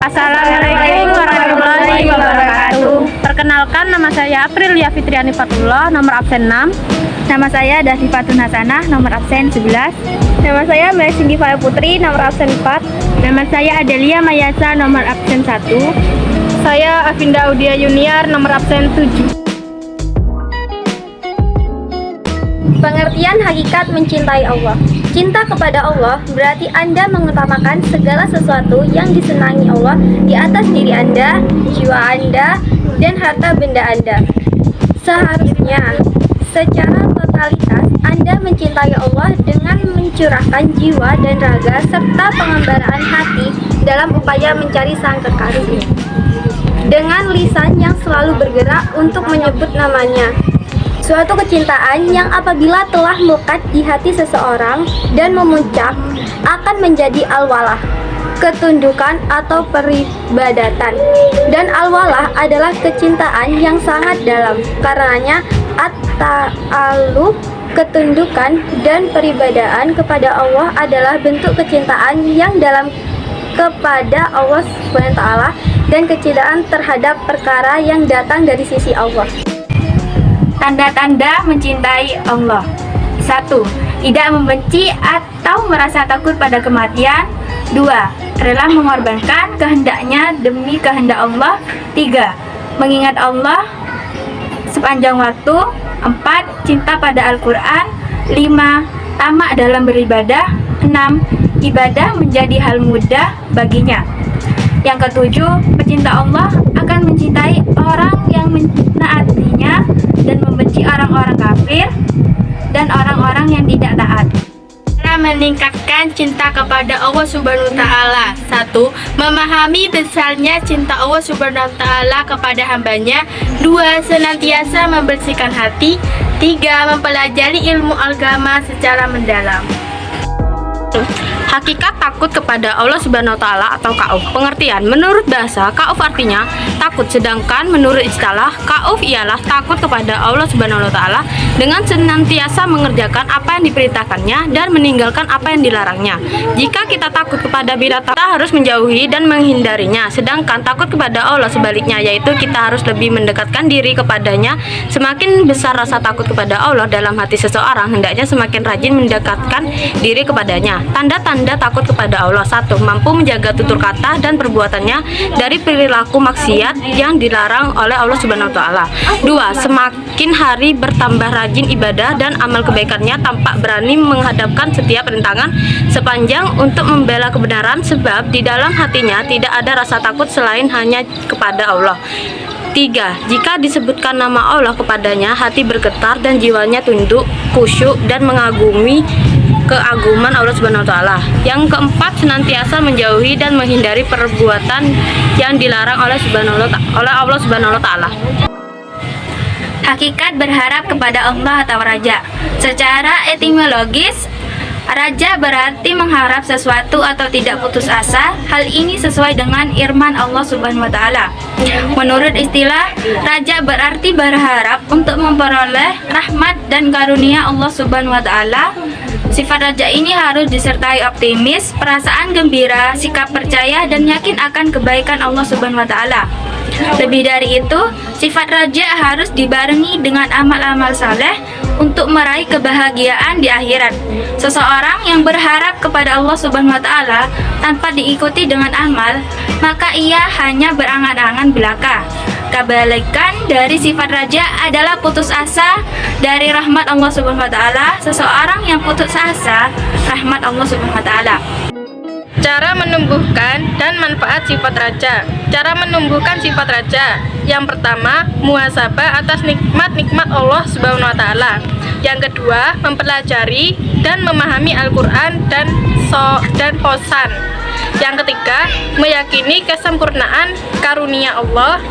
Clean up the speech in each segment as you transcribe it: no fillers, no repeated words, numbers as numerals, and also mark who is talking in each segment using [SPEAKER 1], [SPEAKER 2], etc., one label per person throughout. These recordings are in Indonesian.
[SPEAKER 1] Assalamualaikum warahmatullahi wabarakatuh. Perkenalkan, nama saya Aprilia Fitriani Fatullah, nomor absen 6.
[SPEAKER 2] Nama saya Dahifatun Hasanah, nomor absen 11.
[SPEAKER 3] Nama saya Mesingi Faya Putri, nomor absen 4.
[SPEAKER 1] Nama saya Adelia Mayasa, nomor absen 1.
[SPEAKER 3] Saya Avinda Audia Junior, nomor absen 7.
[SPEAKER 2] Pengertian hakikat mencintai Allah. Cinta kepada Allah berarti Anda mengutamakan segala sesuatu yang disenangi Allah di atas diri Anda, jiwa Anda, dan harta benda Anda. Seharusnya, secara totalitas, Anda mencintai Allah dengan mencurahkan jiwa dan raga serta pengembaraan hati dalam upaya mencari Sang Kekasih. Dengan lisan yang selalu bergerak untuk menyebut namanya. Suatu kecintaan yang apabila telah melekat di hati seseorang dan memuncak akan menjadi al-walah, ketundukan atau peribadatan. Dan al-walah adalah kecintaan yang sangat dalam. Karenanya at-ta'alluq, ketundukan dan peribadaan kepada Allah adalah bentuk kecintaan yang dalam kepada Allah SWT dan kecintaan terhadap perkara yang datang dari sisi Allah.
[SPEAKER 1] Tanda-tanda mencintai Allah. 1. Tidak membenci atau merasa takut pada kematian. 2. Rela mengorbankan kehendaknya demi kehendak Allah. 3. Mengingat Allah sepanjang waktu. 4. Cinta pada Al-Quran. 5. Tamak dalam beribadah. 6. Ibadah menjadi hal mudah baginya. Yang ketujuh, pecinta Allah akan mencintai orang yang menaatinya dan membenci orang-orang kafir dan orang-orang yang tidak taat. Cara meningkatkan cinta kepada Allah Subhanahu wa Ta'ala. 1. Memahami besarnya cinta Allah Subhanahu wa Ta'ala kepada hambanya. 2. Senantiasa membersihkan hati. 3. Mempelajari ilmu agama secara mendalam. Hakikat takut kepada Allah Subhanahu wa Ta'ala atau khauf. Pengertian: menurut bahasa, khauf artinya takut, sedangkan menurut istilah, khauf ialah takut kepada Allah Subhanahu wa Ta'ala dengan senantiasa mengerjakan apa yang diperintahkannya dan meninggalkan apa yang dilarangnya. Jika kita takut kepada binatang, kita harus menjauhi dan menghindarinya, sedangkan takut kepada Allah sebaliknya, yaitu kita harus lebih mendekatkan diri kepadanya. Semakin besar rasa takut kepada Allah dalam hati seseorang, hendaknya semakin rajin mendekatkan diri kepadanya. Tanda-tanda takut kepada Allah. 1. Mampu menjaga tutur kata dan perbuatannya dari perilaku maksiat yang dilarang oleh Allah Subhanahu wa Ta'ala. 2. Semakin hari bertambah rajin ibadah dan amal kebaikannya, tampak berani menghadapkan setiap rintangan sepanjang untuk membela kebenaran, sebab di dalam hatinya tidak ada rasa takut selain hanya kepada Allah. 3. Jika disebutkan nama Allah kepadanya, hati bergetar dan jiwanya tunduk, khusyuk dan mengagumi keagungan Allah Subhanahu wa Ta'ala. Yang keempat, senantiasa menjauhi dan menghindari perbuatan yang dilarang oleh Allah Subhanahu wa Ta'ala. Hakikat berharap kepada Allah atau raja. Secara etimologis, raja berarti mengharap sesuatu atau tidak putus asa. Hal ini sesuai dengan firman Allah Subhanahu wa Ta'ala. Menurut istilah, raja berarti berharap untuk memperoleh rahmat dan karunia Allah Subhanahu wa Ta'ala. Sifat raja ini harus disertai optimis, perasaan gembira, sikap percaya dan yakin akan kebaikan Allah Subhanahu wa Ta'ala. Lebih dari itu, sifat raja harus dibarengi dengan amal-amal saleh untuk meraih kebahagiaan di akhirat. Seseorang yang berharap kepada Allah Subhanahu wa Ta'ala tanpa diikuti dengan amal, maka ia hanya berangan-angan belaka. Kebalikan dari sifat raja adalah putus asa dari rahmat Allah Subhanahu wa Ta'ala. Seseorang yang putus asa rahmat Allah Subhanahu wa Ta'ala.
[SPEAKER 3] Cara menumbuhkan dan manfaat sifat raja. Cara menumbuhkan sifat raja. Yang pertama, muhasabah atas nikmat-nikmat Allah Subhanahu wa Ta'ala. Yang kedua, mempelajari dan memahami Al-Quran dan Posan. Yang ketiga, meyakini kesempurnaan karunia Allah.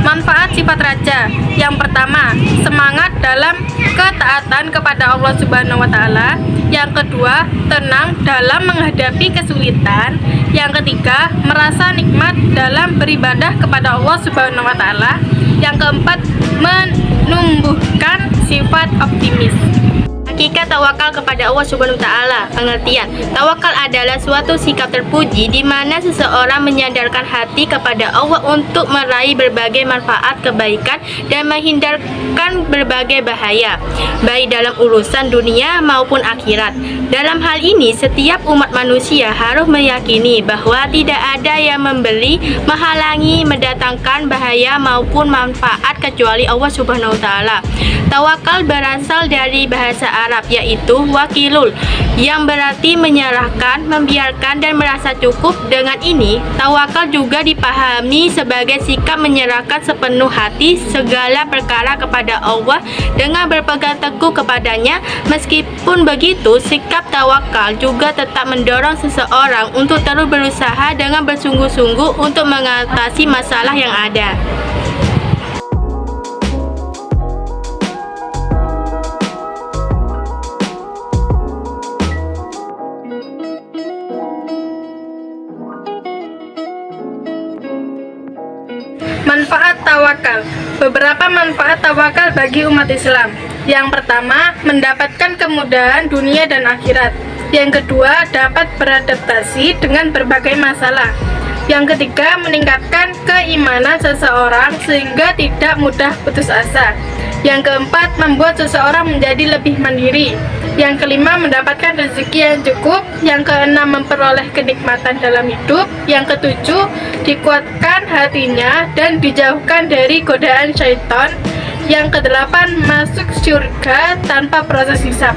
[SPEAKER 3] Manfaat sifat raja. Yang pertama, semangat dalam ketaatan kepada Allah Subhanahu wa Ta'ala. Yang kedua, tenang dalam menghadapi kesulitan. Yang ketiga, merasa nikmat dalam beribadah kepada Allah Subhanahu wa Ta'ala. Yang keempat, menumbuhkan sifat optimis.
[SPEAKER 1] Hakikat tawakal kepada Allah Subhanahu wa taala. Pengertian: tawakal adalah suatu sikap terpuji di mana seseorang menyandarkan hati kepada Allah untuk meraih berbagai manfaat kebaikan dan menghindarkan berbagai bahaya, baik dalam urusan dunia maupun akhirat. Dalam hal ini, setiap umat manusia harus meyakini bahwa tidak ada yang memberi, menghalangi, mendatangkan bahaya maupun manfaat kecuali Allah Subhanahu wa taala. Tawakal berasal dari bahasa Arab yaitu wakilul, yang berarti menyerahkan, membiarkan dan merasa cukup. Dengan ini, tawakal juga dipahami sebagai sikap menyerahkan sepenuh hati segala perkara kepada Allah dengan berpegang teguh kepadanya. Meskipun begitu, sikap tawakal juga tetap mendorong seseorang untuk terus berusaha dengan bersungguh-sungguh untuk mengatasi masalah yang ada.
[SPEAKER 3] Manfaat tawakal. Beberapa manfaat tawakal bagi umat Islam. Yang pertama, mendapatkan kemudahan dunia dan akhirat. Yang kedua, dapat beradaptasi dengan berbagai masalah. Yang ketiga, meningkatkan keimanan seseorang sehingga tidak mudah putus asa. Yang keempat, membuat seseorang menjadi lebih mandiri. Yang kelima, mendapatkan rezeki yang cukup. Yang keenam, memperoleh kenikmatan dalam hidup. Yang ketujuh, dikuatkan hatinya dan dijauhkan dari godaan syaitan. Yang kedelapan, masuk surga tanpa proses hisab.